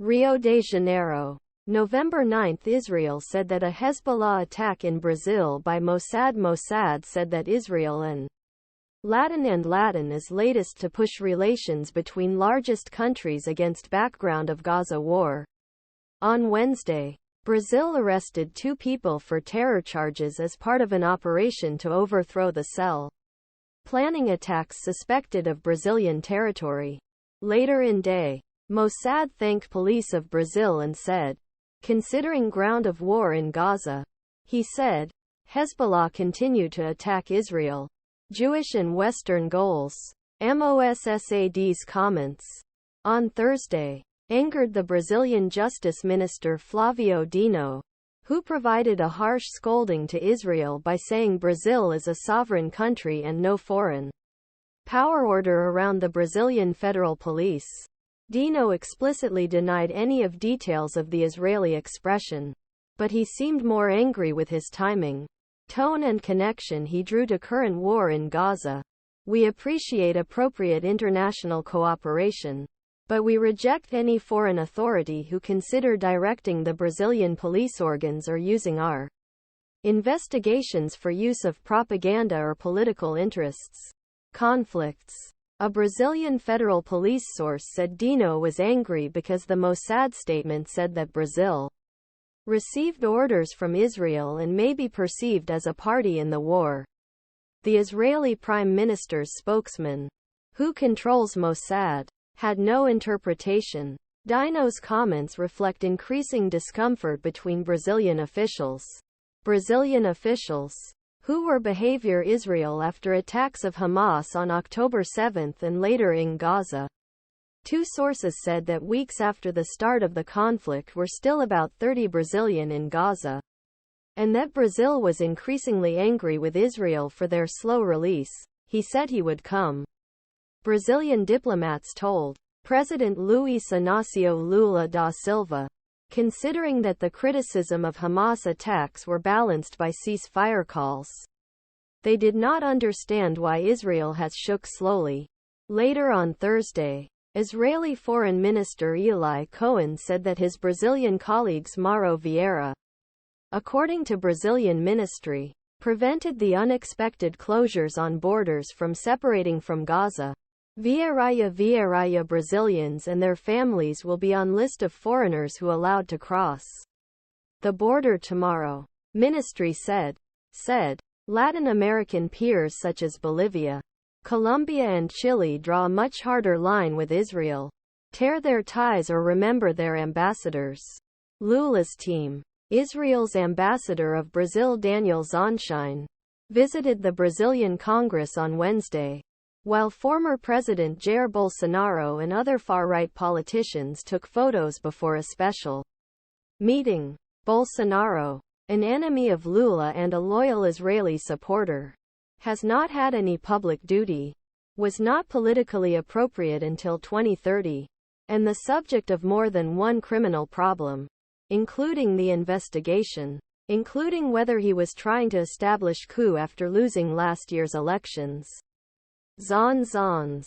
Rio de Janeiro. November 9. Israel said that a Hezbollah attack in Brazil by Mossad Mossad said that Israel and Latin is latest to push relations between largest countries against background of Gaza War. On Wednesday, Brazil arrested 2 people for terror charges as part of an operation to overthrow the cell planning attacks suspected of Brazilian territory. Later in day, Mossad thanked police of Brazil and said, considering ground of war in Gaza, he said, Hezbollah continue to attack Israel, Jewish and Western goals. Mossad's comments on Thursday angered the Brazilian Justice Minister Flavio Dino, who provided a harsh scolding to Israel by saying Brazil is a sovereign country and no foreign power order around the Brazilian Federal Police. Dino explicitly denied any of details of the Israeli expression, but he seemed more angry with his timing, tone and connection he drew to current war in Gaza. We appreciate appropriate international cooperation, but we reject any foreign authority who consider directing the Brazilian police organs or using our investigations for use of propaganda or political interests. Conflicts. A Brazilian federal police source said Dino was angry because the Mossad statement said that Brazil received orders from Israel and may be perceived as a party in the war. The Israeli Prime Minister's spokesman, who controls Mossad, had no interpretation. Dino's comments reflect increasing discomfort between Brazilian officials, who were behavior Israel after attacks of Hamas on October 7 and later in Gaza. 2 sources said that weeks after the start of the conflict were still about 30 Brazilian in Gaza, and that Brazil was increasingly angry with Israel for their slow release. He said he would come. Brazilian diplomats told President Luiz Inacio Lula da Silva, considering that the criticism of Hamas attacks were balanced by ceasefire calls. They did not understand why Israel has shook slowly. Later on Thursday, Israeli Foreign Minister Eli Cohen said that his Brazilian colleagues Mauro Vieira, according to Brazilian ministry, prevented the unexpected closures on borders from separating from Gaza. Vieira'ya Vieira'ya Brazilians and their families will be on list of foreigners who allowed to cross the border tomorrow, ministry said. Latin American peers such as Bolivia, Colombia and Chile draw a much harder line with Israel, tear their ties or remember their ambassadors. Lula's team, Israel's ambassador of Brazil Daniel Zonshine, visited the Brazilian Congress on Wednesday, while former President Jair Bolsonaro and other far-right politicians took photos before a special meeting. Bolsonaro, an enemy of Lula and a loyal Israeli supporter, has not had any public duty, was not politically appropriate until 2030, and the subject of more than one criminal problem, including the investigation, including whether he was trying to establish coup after losing last year's elections. Zon Zons.